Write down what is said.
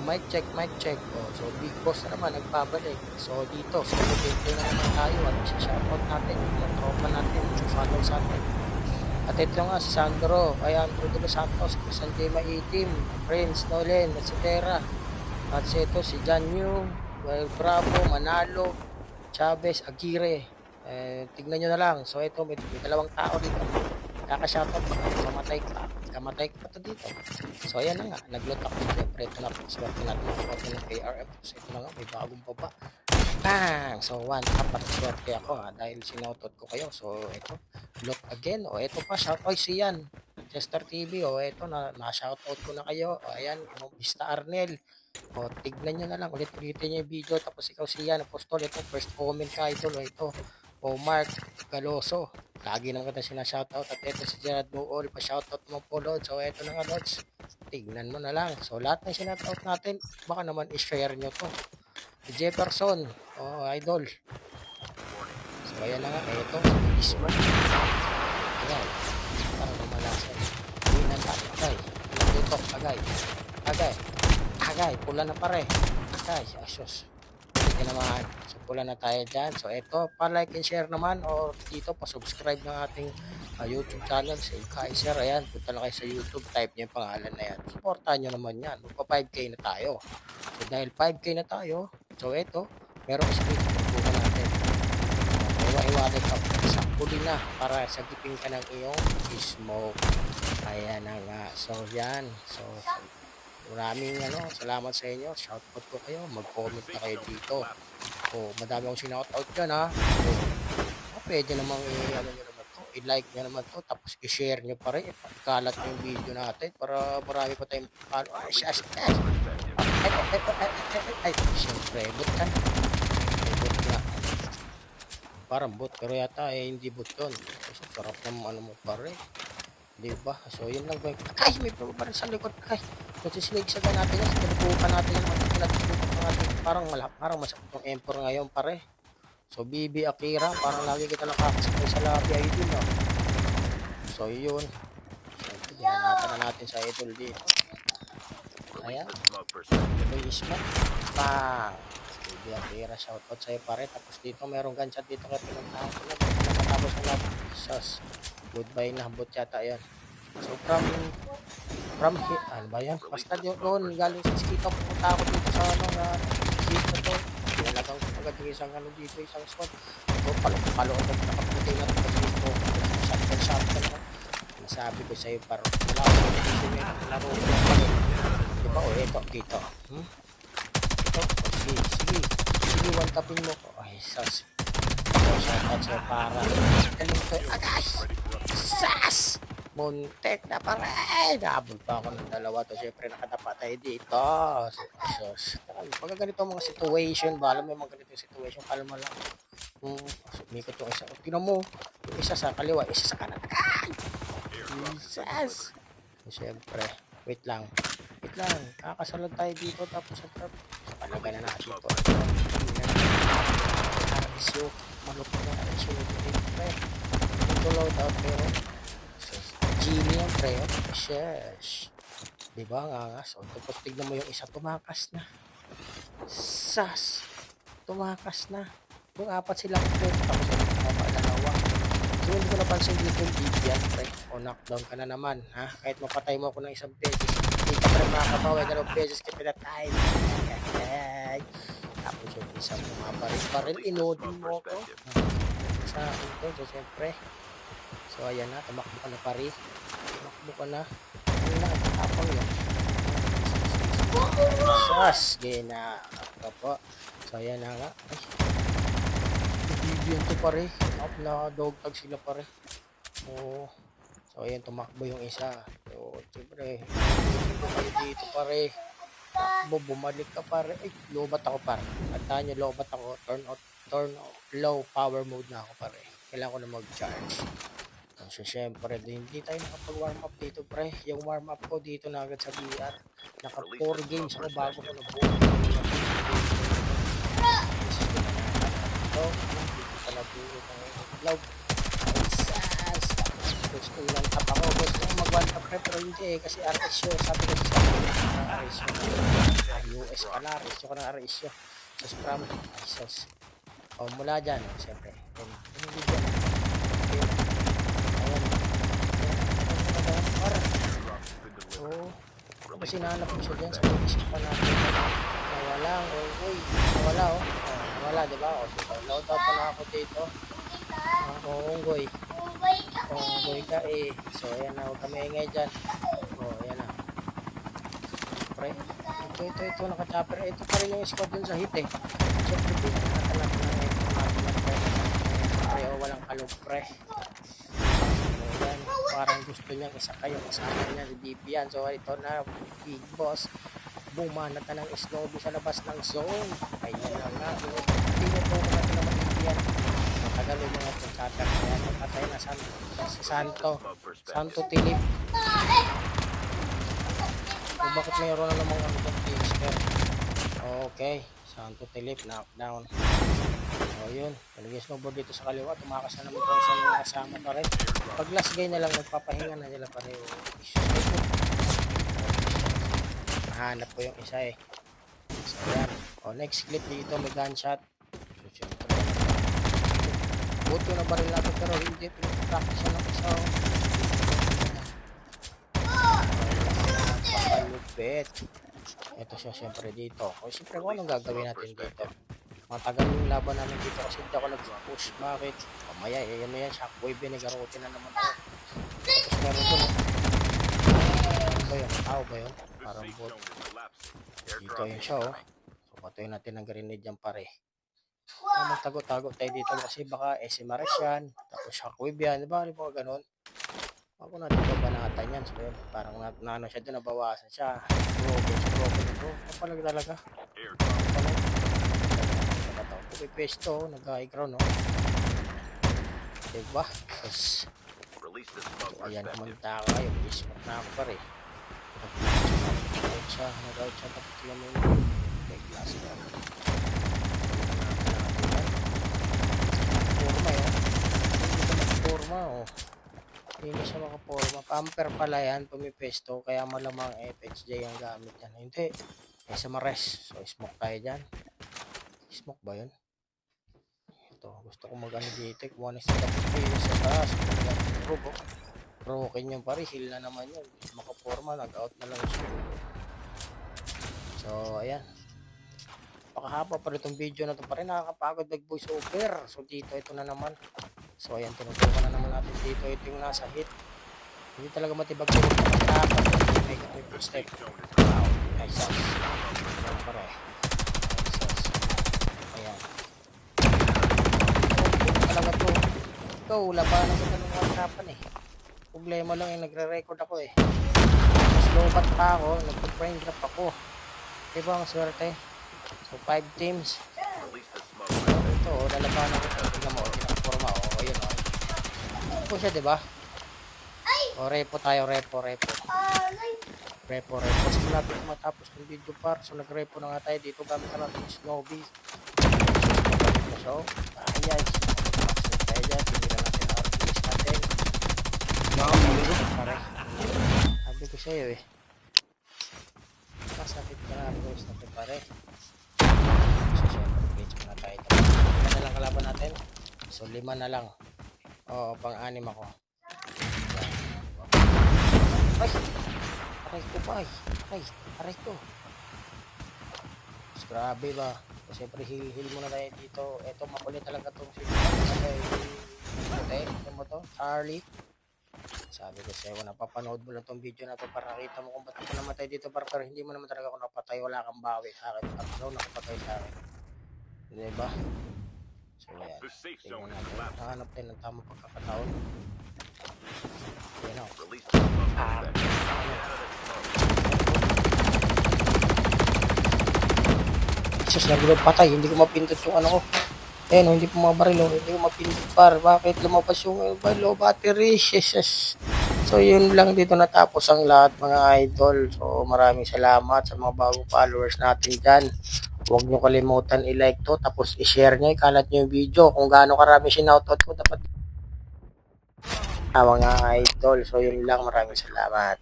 Mic check. Oh, so Big Boss na naman nagbabalik. So dito, so gameplay na naman tayo at isa-shoutout natin yung mga tropa natin, yung follow sa atin. At ito nga si Sandro, ay Andrew de los Santos, Sanjay Maitim, Prince, Nolen, etc. At ito si John Yu, Bravo, Manalo, Chavez, Aguirre. Tignan nyo na lang. So ito, may dalawang tao dito. Kaka-shoutout ko, kamatay ka pa to dito. So ayan na nga, nag-loot ako. Siyempre, ito na po, swerte natin ang photo ng KRM. So ito na nga, may bagong baba. Bang! So one tap at swerte ako dahil sinautot ko kayo. So ito, loot again. O ito pa, shoutout si Yan. Chester TV, o ito na-shoutout ko na kayo. O ayan, Mr. Arnel. O tignan nyo na lang, ulit-ulitin nyo yung video. Tapos ikaw si Yan, Apostol, ito first comment ka, idol. O ito, o Mark Galoso. Lagi naman kita sinashoutout. At ito si Gerard Buol, pa-shoutout mo po, Lods. So ito na nga, Lods. Tignan mo na lang. So lahat ng sinashoutout natin, baka naman i-share nyo to. Si Jefferson, idol. So ayan na nga, ito, Ismo. Ayan, parang lumalasan. Hindi na agay. Tutok, agay, pula na pare. Agay, asos. Hindi naman. So pula na tayo dyan. So ito, pa-like and share naman or dito, pa-subscribe ng ating YouTube channel, si Kaiser. Ayan, punta lang kayo sa YouTube, type niyo yung pangalan na yan. Supportahan nyo naman yan. Magpa 5K na tayo. So dahil 5K na tayo, so ito, merong split buka natin. Iwa-iwalay ka sa huli na para sagipin ka ng iyong smoke. Ayan na nga. So yan. So maraming salamat sa inyo. Shoutout ko kayo. Mag-comment na kayo dito. So madami akong sinoutout dyan ha. So pwede namang i-like nyo naman to. Tapos i-share nyo pa rin. Ipagkalat nyo yung video natin para marami pa tayong follow. Ay, siyempre, bot ka na. Bot na. Parang bot, pero yata hindi bot yun. So, sarap ng mo pare. Diba? So, yun lang ba? Ay, may parang sa likod. Ay, so, sisiligsagan natin yan. Sinubukan natin yan. Parang masakit yung emperor ngayon pare. So, Bibi Akira, parang lagi kita nakakasakay sa lobby idol. No? So, yun. So, dinanatan na natin sa idol dito. Ayan. May smoke. Bang! Bibi Akira, shoutout sa'yo pare. Tapos dito, merong gunshot dito kaya pinuntahan ko na. Nakatapos ko na. Sus. Goodbye na. Bot yata yan. So, from here, ano ba yan? Basta doon, galing sa skito, pumunta ako dito sa skito to. Nalagang ko agad yung isang dito, isang spot. So, palo-palo ako, nakaputi na rin kasi ito. Shotgun na. Nasabi ko sa'yo, parang wala ako sa dito yung laro ko pa rin. Diba? O, ito, dito. Ito, sige, one tapin mo ko. Ay, sas. So, shoutout sa'yo para. Galing ko, agay! Sas! Muntek na pare! Naabol pa ako ng dalawa to. Siyempre nakatapa tayo dito. Pag ganito mga situation ba? Alam mo yung mga ganito situation, kalma lang. Sumikot yung isa. Tingnan mo, yung isa sa kaliwa, isa sa kanan. Jesus! So, siyempre, wait lang. Kakasalad tayo dito. Tapos palagay na natin ito. Arisyo. Malupit na arisyo. Ito load out pero Genie yan, pre. Shush. Diba nga? So, tapos tignan mo yung isa, tumakas na. Sas! Tumakas na. Yung apat silang plate, tapos yung dalawa. So, hindi ko napansin dito yung BB yan, pre. O, knockdown ka na naman, ha? Kahit mapatay mo ako ng isang beses, hindi ka pa rin makakabawi. Dalawang beses ka pinatay. Tapos yung isang mga baril, inodin mo ko. Sa akin to, so, siyempre. So ayan na, tumakbo ka na pare. Tumakbo ka na. Ano na, tapang yun. Sas! Gina. Ako po. So ayan na nga. Ay. Ibibigyan to pare. Na dog tag sila pare. So ayan, tumakbo yung isa. So siyempre, gusto kayo dito pare. Takbo, bumalik ka pare. Ay, lobat ako pare. Tandaan nyo, lobat ako. Turn low power mode na ako pare. Kailangan ko na mag-charge. So, syempre, hindi tayo nakapag-warm up dito, pre. Yung warm up ko dito na agad sa VR. Naka 4 games ako bago ko na-buo. Ito, dito pa na-buo ng vlog. Sas! Gusto ko lang tap ako. Gusto ko mag-one tap, pre, pero hindi eh. Kasi RSO, sabi ko sa RSO. sa Canaris, yung kanang Arisyo. Sus from, sus. O, mula dyan, siyempre. Ayan, yung video. Ayan, ayan. Oo. Tapos hinahanap ko siya dyan sa isip pa natin. Nawala, uy, nawala, oh. Nawala, di ba? O, so, load out pa na ako dito. Unggoy. Unggoy ka eh. So, ayan na, huwag kami ingay dyan. O, ayan na. Pre, ito, naka-chopper. Ito pa rin yung squad dun sa hit eh. Siyempre, pinakatalap na ito natin na pre. Pre, o, walang kalog, pre. Ayan, parang gusto niya isakay yung kasama niya si DP yan. So ito na, Big Boss, bumanat na ng Snowbee sa labas ng zone. Ayan na nga, tinutuko natin na mag-ibian. Matagal yung mga pagkatag. Ayan, patay na si Santo Tilip. So bakit mayroon na namang ano dyan, Kingsper? Okay, Santo Tilip, knockdown. O yun, talagay snowboard dito sa kaliwa, tumakas na naman kung saan yung kasama pa rin. Pag last guy na lang, nagpapahinga na nila pareho. Mahanap ko yung isa eh. So yan, o next clip dito, may gunshot. So syempre, buto na baril natin pero hindi, pinag-practice siya ng isa. Pakalupit. Ito siya syempre dito. O syempre kung anong gagawin natin dito. Matagal yung laban namin dito kasi hindi ako nag-push. Bakit? Mamaya, yan na yan. Shockwave yun. Nagarotin na naman ako. Tapos meron ko na. Ano ba yun? Tao ba yun? Parang bot. Dito yun siya oh. So patuloy natin ng grenade yan pare. Magtago-tago tayo dito kasi baka SMRS yan. Tapos shockwave yan. Diba? Diba ganun? Ako natin babanatan yan. So yun. Parang naano siya doon. Nabawasan siya. Broken. Kapalag talaga. Pesto, nag-high-ground, no? Diba? Tapos, ayan, kumanta ka kayo. Mag-smoke na ako pare. Nag-out siya. Tapos sila muna. May glass ka. Forma, yun. Hindi ka forma, oh. Hindi siya makaporma. Pamper pala yan, pumipesto. Kaya malamang FHJ ang gamit yan. Hindi. May SMRS. So, smoke tayo dyan. Smoke ba yun? Ito, gusto ko mag-ano dito. Kung ano sa tapos sa taas. Broken yung pare. Heal na naman yun. Makaporma. Nag-out na lang siya. So, ayan. Pakahaba pa rin itong video na ito. Pare nakakapagod nag-voice over. So, dito ito na naman. So, ayan. Tinutukan na naman natin dito. Ito yung nasa hit. Hindi talaga matibag yung pagkakapat. May footstep. Wow. Nice. Ayan pare. Ayan. Talaga to. Ikaw, labanan ko na ng harapan eh. Problema lang yung nagre-record ako eh. Mas lobat pa ako, nagpa-frame drop ako. Diba ang swerte? So 5 teams. Ito, lalabanan ko. Tingnan mo, pinaka-forma. O, yun o. Ito siya, diba? O, repo tayo, repo. So, malapit matapos ng video par. So, nag-repo na nga tayo dito. Gamit na natin yung Snowbee. So, ayan. Tayo dyan. Tignan natin ang RPS natin. Pare. Sabi ko sa'yo eh. Masakit ka na RPS natin pare. So, syempre, page muna tayo. Ito na lang kalaban natin. So, 5 na lang. Oo, pang-6 ako. Ay! Aray ko pa eh. Aray ko. Mas grabe ba? So, siyempre heal muna tayo dito. Ito makulit talaga itong ano mo to? Charlie. Sabi ko sa'yo, napapanood mo lang itong video na to para nakita mo kung ba't ako namatay dito. Pero hindi mo naman talaga ako napatay. Wala kang bawi sa akin. At ikaw nakapatay sa akin. Diba? So yan. Tingnan natin. Nahanap tayo ng tamang pagkakataon. Yan o. Jesus, nagulog patay. Hindi ko mapindot yung ano ko. Ayan, hindi po mabaril. Hindi ko mapindot par. Bakit lumabas yung low battery? Jesus. So, yun lang dito natapos ang lahat mga idol. So, maraming salamat sa mga bagong followers natin dyan. Huwag nyo kalimutan i-like to. Tapos, i-share nyo. Ikalat nyo yung video. Kung gaano karami sinoutout ko, dapat mga idol. So, yun lang. Maraming salamat.